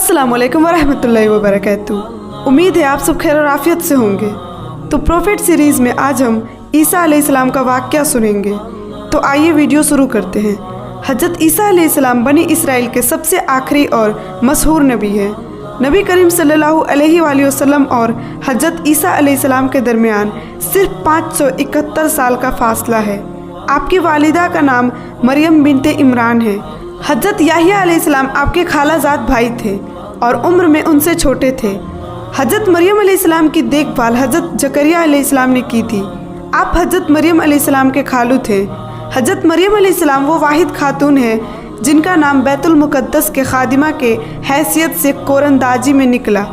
अस्सलाम वालेकुम वरहमतुल्लाहि वबरकातुहू। उम्मीद है आप सब खैर और आफियत से होंगे। तो प्रोफेट सीरीज़ में आज हम ईसा अलैहिस्सलाम का वाक़या सुनेंगे। तो आइए वीडियो शुरू करते हैं। हज़रत ईसा अलैहिस्सलाम बनी इसराइल के सबसे आखिरी और मशहूर नबी हैं। नबी करीम सल्लल्लाहु अलैहि वसल्लम और हज़रत ईसा अलैहिस्सलाम के दरमियान सिर्फ 571 साल का फासला है। आपकी वालिदा का नाम मरियम बिनते इमरान है। हज़रत याहिया अलैहिस्सलाम आपके खालाजाद भाई थे और उम्र में उनसे छोटे थे। हज़रत मरियम अलैहिस्सलाम की देखभाल हज़रत जकरिया अलैहिस्सलाम ने की थी। आप हज़रत मरियम अलैहिस्सलाम के खालू थे। हज़रत मरियम अलैहिस्सलाम वो वाहिद खातून है जिनका नाम बैतुल मुक़द्दस के खादिमा के हैसियत से कोरंदाजी में निकला।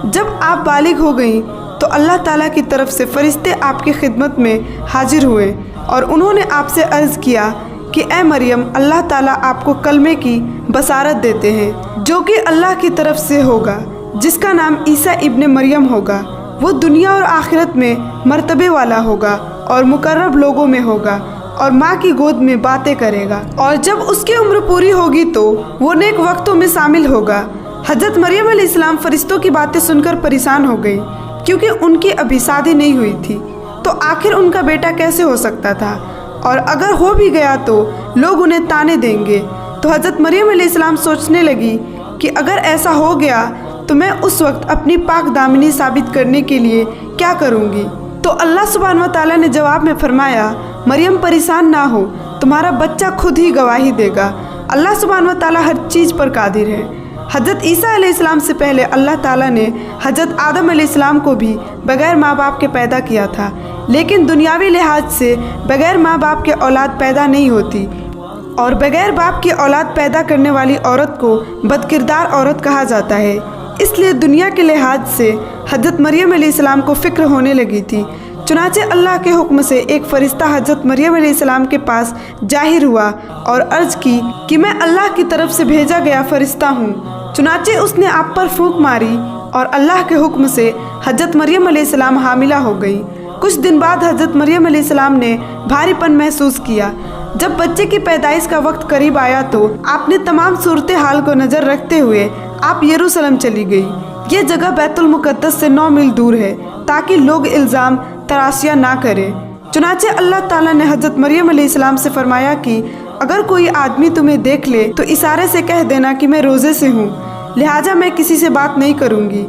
जब आप बालिग हो गईं तो अल्लाह ताला की तरफ से फ़रिश्ते आपकी खिदमत में हाजिर हुए और उन्होंने आपसे अर्ज़ किया कि ए मरियम, अल्लाह ताला आपको कलमे की बसारत देते हैं जो कि अल्लाह की तरफ से होगा, जिसका नाम ईसा इब्ने मरियम होगा। वो दुनिया और आखिरत में मर्तबे वाला होगा और मुकर्रब लोगों में होगा और माँ की गोद में बातें करेगा, और जब उसकी उम्र पूरी होगी तो वो नेक वक्तों में शामिल होगा। हज़रत मरियम अलैहिस्सलाम फरिश्तों की बातें सुनकर परेशान हो गई क्योंकि उनकी अभी शादी नहीं हुई थी, तो आखिर उनका बेटा कैसे हो सकता था, और अगर हो भी गया तो लोग उन्हें ताने देंगे। तो हज़रत मरियम अलैहिस्सलाम सोचने लगी कि अगर ऐसा हो गया तो मैं उस वक्त अपनी पाक दामनी साबित करने के लिए क्या करूँगी। तो अल्लाह सुब्हान व तआला ने जवाब में फरमाया, मरियम परेशान ना हो, तुम्हारा बच्चा खुद ही गवाही देगा। अल्लाह सुब्हान व तआला हर चीज़ पर कादिर है। हज़रत ईसा अलैहिस्सलाम से पहले अल्लाह ताला ने हज़रत आदम अलैहिस्सलाम को भी बग़ैर माँ बाप के पैदा किया था, लेकिन दुनियावी लिहाज से बग़ैर माँ बाप के औलाद पैदा नहीं होती, और बग़ैर बाप की औलाद पैदा करने वाली औरत को बदकिरदार औरत कहा जाता है। इसलिए दुनिया के लिहाज से हज़रत मरियम अलैहिस्सलाम को फ़िक्र होने लगी थी। चुनाचे अल्लाह के हुक्म से एक फ़रिश्ता हज़रत मरियम अलैहिस्सलाम के पास जाहिर हुआ और अर्ज़ की कि मैं अल्लाह की तरफ से भेजा गया फ़रिश्ता हूँ। चुनाचे उसने आप पर फूंक मारी और अल्लाह के हुक्म से हज़रत मरियम अलैहिस्सलाम हामिला हो गई। कुछ दिन बाद हज़रत मरियम अलैहिस्सलाम ने भारीपन महसूस किया। जब बच्चे की पैदाइश का वक्त करीब आया तो आपने तमाम सूरत हाल को नज़र रखते हुए आप यरूशलेम चली गई। ये जगह बैतुल मुक़द्दस से 9 मील दूर है ताकि लोग इल्ज़ाम तराशिया ना करें। चुनाचे अल्लाह ताला ने हज़रत मरियम अलैहिस्सलाम से फरमाया कि अगर कोई आदमी तुम्हें देख ले तो इशारे से कह देना कि मैं रोज़े से हूँ, लिहाजा मैं किसी से बात नहीं करूँगी।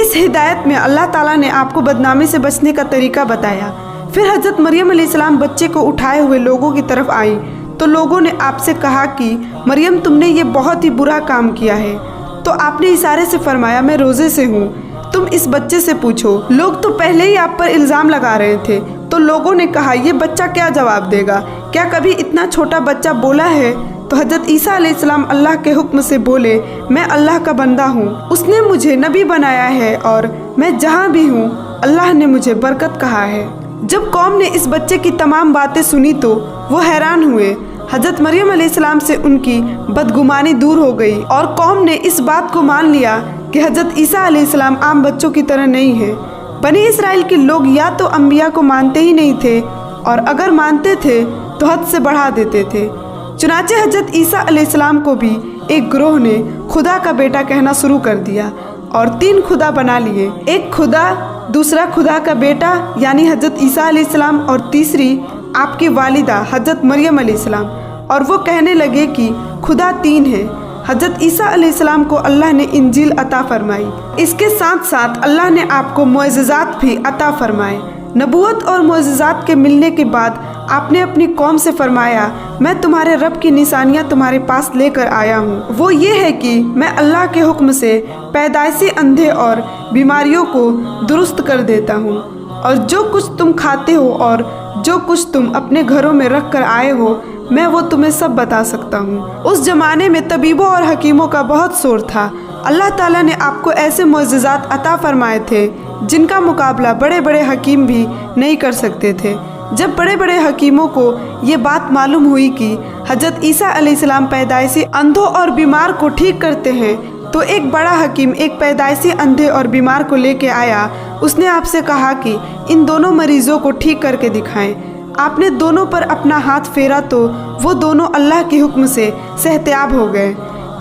इस हिदायत में अल्लाह ताला ने आपको बदनामी से बचने का तरीका बताया। फिर हज़रत मरियम अलैहिस्सलाम बच्चे को उठाए हुए लोगों की तरफ आई तो लोगों ने आपसे कहा कि मरियम, तुमने ये बहुत ही बुरा काम किया है। तो आपने इशारे से फरमाया, मैं रोज़े से हूँ, तुम इस बच्चे से पूछो। लोग तो पहले ही आप पर इल्ज़ाम लगा रहे थे। तो लोगों ने कहा, ये बच्चा क्या जवाब देगा, क्या कभी इतना छोटा बच्चा बोला है। तो हज़रत ईसा अलैहिस्सलाम अल्लाह के हुक्म से बोले, मैं अल्लाह का बंदा हूँ, उसने मुझे नबी बनाया है और मैं जहाँ भी हूँ अल्लाह ने मुझे बरकत कहा है। जब कौम ने इस बच्चे की तमाम बातें सुनी तो वो हैरान हुए। हज़रत मरियम अलैहिस्सलाम से उनकी बदगुमानी दूर हो गई और कौम ने इस बात को मान लिया कि हज़रत ईसा अलैहिस्सलाम आम बच्चों की तरह नहीं है। बनी इसराइल के लोग या तो अंबिया को मानते ही नहीं थे और अगर मानते थे तो हद से बढ़ा देते थे। चुनाचे हज़रत ईसा अलैहिस्सलाम को भी एक ग्रोह ने खुदा का बेटा कहना शुरू कर दिया और 3 खुदा बना लिए, एक खुदा, दूसरा खुदा का बेटा यानी हज़रत ईसा अलैहिस्सलाम और तीसरी आपकी वालिदा हज़रत मरियम अलैहिस्सलाम। और वो कहने लगे कि खुदा 3 है। हज़रत ईसा अलैहिस्सलाम को अल्लाह ने इंजील अता फरमाई। इसके साथ साथ अल्लाह ने आपको मुअज़्ज़िज़ात भी अता फरमाए। नबूवत और मुअज़्ज़िज़ात के मिलने के बाद आपने अपनी कौम से फरमाया, मैं तुम्हारे रब की निशानियाँ तुम्हारे पास लेकर आया हूँ। वो ये है कि मैं अल्लाह के हुक्म से पैदाइशी अंधे और बीमारियों को दुरुस्त कर देता हूँ, और जो कुछ तुम खाते हो और जो कुछ तुम अपने घरों में रख कर आए हो मैं वो तुम्हें सब बता सकता हूँ। उस ज़माने में तबीबों और हकीमों का बहुत शोर था। अल्लाह ताला ने आपको ऐसे मुअज़्ज़िज़ात अता फरमाए थे जिनका मुकाबला बड़े बड़े हकीम भी नहीं कर सकते थे। जब बड़े बड़े हकीमों को ये बात मालूम हुई कि हज़रत ईसा अलैहिस्सलाम पैदाइशी अंधों और बीमार को ठीक करते हैं तो एक बड़ा हकीम एक पैदाइशी अंधे और बीमार को लेके आया। उसने आपसे कहा कि इन दोनों मरीज़ों को ठीक करके दिखाएं। आपने दोनों पर अपना हाथ फेरा तो वो दोनों अल्लाह के हुक्म से सेहतियाब हो गए।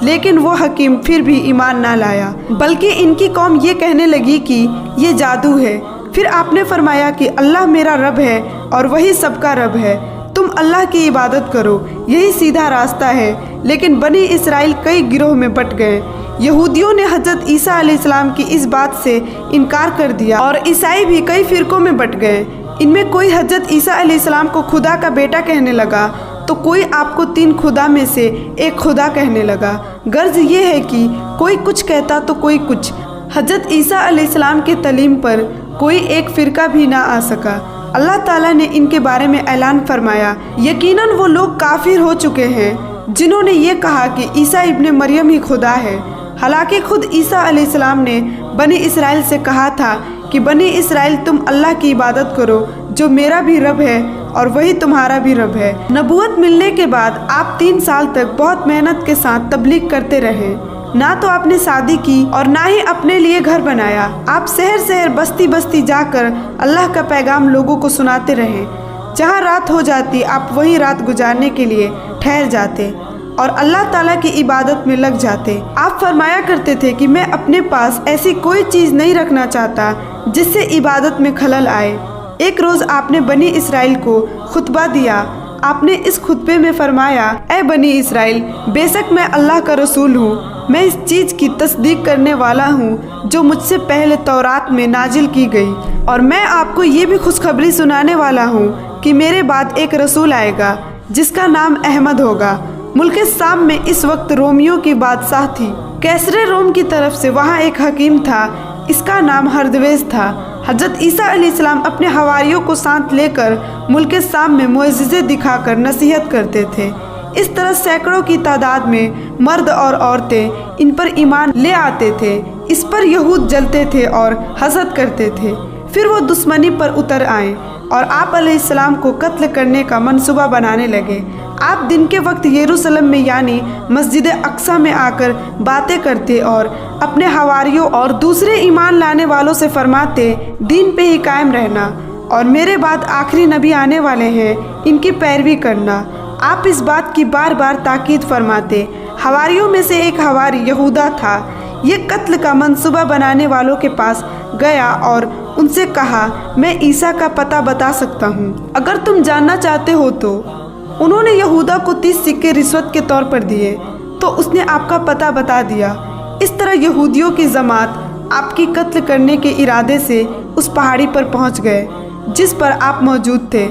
लेकिन वो हकीम फिर भी ईमान ना लाया, बल्कि इनकी कौम ये कहने लगी कि ये जादू है। फिर आपने फरमाया कि अल्लाह मेरा रब है और वही सबका रब है, तुम अल्लाह की इबादत करो, यही सीधा रास्ता है। लेकिन बनी इसराइल कई गिरोह में बट गए। यहूदियों ने हज़रत ईसा अलैहिस्सलाम की इस बात से इनकार कर दिया और ईसाई भी कई फ़िरक़ों में बट गए। इनमें कोई हज़रत ईसा अलैहिस्सलाम को खुदा का बेटा कहने लगा, तो कोई आपको 3 खुदा में से एक खुदा कहने लगा। गर्ज ये है कि कोई कुछ कहता तो कोई कुछ। हज़रत ईसा अलैहिस्सलाम के तलीम पर कोई एक फ़िरका भी ना आ सका। अल्लाह ताला ने इनके बारे में ऐलान फरमाया, यकीनन वो लोग काफिर हो चुके हैं जिन्होंने ये कहा कि ईसा इब्ने मरियम ही खुदा है। हालांकि खुद ईसा अलैहिस्सलाम ने बनी इसराइल से कहा था कि बनी इसराइल तुम अल्लाह की इबादत करो जो मेरा भी रब है और वही तुम्हारा भी रब है। नबूवत मिलने के बाद आप 3 साल तक बहुत मेहनत के साथ तबलीग करते रहे। ना तो आपने शादी की और ना ही अपने लिए घर बनाया। आप शहर शहर बस्ती बस्ती जाकर अल्लाह का पैगाम लोगों को सुनाते रहे। जहाँ रात हो जाती आप वहीं रात गुजारने के लिए ठहर जाते और अल्लाह ताला की इबादत में लग जाते। आप फरमाया करते थे कि मैं अपने पास ऐसी कोई चीज़ नहीं रखना चाहता जिससे इबादत में खलल आए। एक रोज़ आपने बनी इसराइल को खुतबा दिया। आपने इस खुतबे में फरमाया, ऐ बनी इसराइल, बेशक मैं अल्लाह का रसूल हूँ। मैं इस चीज़ की तस्दीक करने वाला हूँ जो मुझसे पहले तौरात में नाजिल की गई, और मैं आपको ये भी खुशखबरी सुनाने वाला हूँ कि मेरे बाद एक रसूल आएगा जिसका नाम अहमद होगा। मुल्क शाम में इस वक्त रोमियों की बादशाह थी। कैसरे रोम की तरफ से वहाँ एक हकीम था, इसका नाम हरदवेस था। हज़रत ईसा अलैहिस्सलाम अपने हवारियों को साथ लेकर मुल्क शाम में मुअज्जिज़े दिखाकर नसीहत करते थे। इस तरह सैकड़ों की तादाद में मर्द और औरतें इन पर ईमान ले आते थे। इस पर यहूद जलते थे और हसद करते थे। फिर वो दुश्मनी पर उतर आए और आप अलैहिस्सलाम को कत्ल करने का मंसूबा बनाने लगे। आप दिन के वक्त यरूशलेम में यानी मस्जिद अक्सा में आकर बातें करते और अपने हवारियों और दूसरे ईमान लाने वालों से फरमाते, दीन पे ही कायम रहना और मेरे बाद आखिरी नबी आने वाले हैं, इनकी पैरवी करना। आप इस बात की बार बार ताकीद फरमाते। हवारियों में से एक हवारी यहूदा था। ये कत्ल का मंसूबा बनाने वालों के पास गया और उनसे कहा, मैं ईसा का पता बता सकता हूँ, अगर तुम जानना चाहते हो तो। उन्होंने यहूदा को 30 सिक्के रिश्वत के तौर पर दिए तो उसने आपका पता बता दिया। इस तरह यहूदियों की जमात आपकी कत्ल करने के इरादे से उस पहाड़ी पर पहुंच गए जिस पर आप मौजूद थे।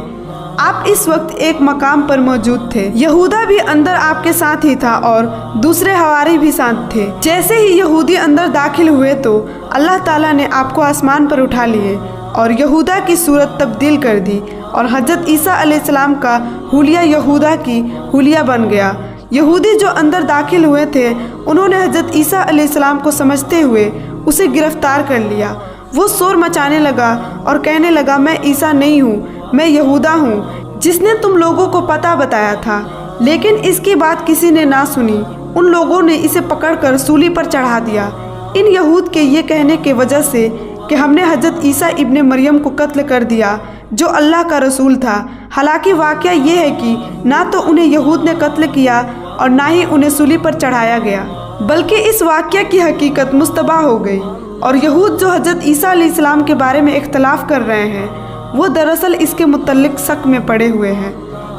आप इस वक्त एक मकाम पर मौजूद थे। यहूदा भी अंदर आपके साथ ही था और दूसरे हवारी भी साथ थे। जैसे ही यहूदी अंदर दाखिल हुए तो अल्लाह ताला ने आपको आसमान पर उठा लिए और यहूदा की सूरत तब्दील कर दी और हज़रत ईसा अलैहिस्सलाम का हुलिया यहूदा की हुलिया बन गया। यहूदी जो अंदर दाखिल हुए थे उन्होंने हज़रत ईसा अलैहिस्सलाम को समझते हुए उसे गिरफ्तार कर लिया। वो शोर मचाने लगा और कहने लगा, मैं ईसा नहीं हूँ, मैं यहूदा हूँ जिसने तुम लोगों को पता बताया था। लेकिन इसकी बात किसी ने ना सुनी। उन लोगों ने इसे पकड़कर सूली पर चढ़ा दिया। इन यहूद के ये कहने के वजह से कि हमने हज़रत ईसा इब्ने मरियम को कत्ल कर दिया जो अल्लाह का रसूल था। हालांकि वाक़या ये है कि ना तो उन्हें यहूद ने कत्ल किया और ना ही उन्हें सूली पर चढ़ाया गया, बल्कि इस वाक़या की हकीकत मुस्तबा हो गई। और यहूद जो हज़रत ईसा अलैहिस्सलाम के बारे में इख्तलाफ कर रहे हैं वो दरअसल इसके मुतल्लिक शक में पड़े हुए हैं।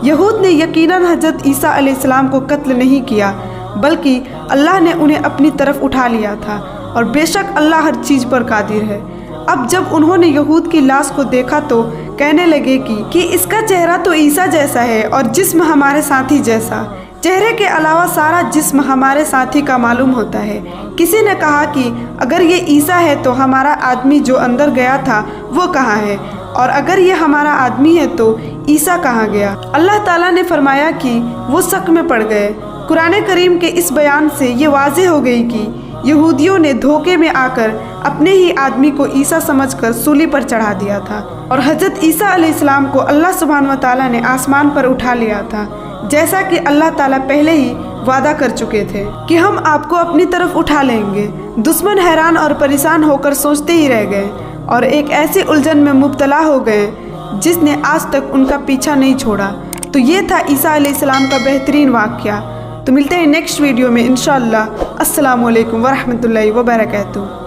यहूद ने यकीनन हज़रत ईसा अलैहिस्सलाम को कत्ल नहीं किया, बल्कि अल्लाह ने उन्हें अपनी तरफ उठा लिया था और बेशक अल्लाह हर चीज़ पर कादिर है। अब जब उन्होंने यहूद की लाश को देखा तो कहने लगे कि इसका चेहरा तो ईसा जैसा है और जिस्म हमारे साथी जैसा। चेहरे के अलावा सारा जिस्म हमारे साथी का मालूम होता है। किसी ने कहा कि अगर ये ईसा है तो हमारा आदमी जो अंदर गया था वो कहाँ है, और अगर ये हमारा आदमी है तो ईसा कहाँ गया। अल्लाह ताला ने फरमाया कि वो शक में पड़ गए। कुरान करीम के इस बयान से ये वाज़ेह हो गई कि यहूदियों ने धोखे में आकर अपने ही आदमी को ईसा समझकर सूली पर चढ़ा दिया था और हज़रत ईसा अलैहिस्सलाम को अल्लाह सुब्हान व तआला ने आसमान पर उठा लिया था, जैसा कि अल्लाह ताला पहले ही वादा कर चुके थे कि हम आपको अपनी तरफ उठा लेंगे। दुश्मन हैरान और परेशान होकर सोचते ही रह गए और एक ऐसी उलझन में मुब्तला हो गए जिसने आज तक उनका पीछा नहीं छोड़ा। तो ये था ईसा अलैहिस्सलाम का बेहतरीन वाक़या। تو ملتے ہیں نیکسٹ ویڈیو میں انشاءاللہ۔ السلام علیکم ورحمۃ اللہ وبرکاتہ۔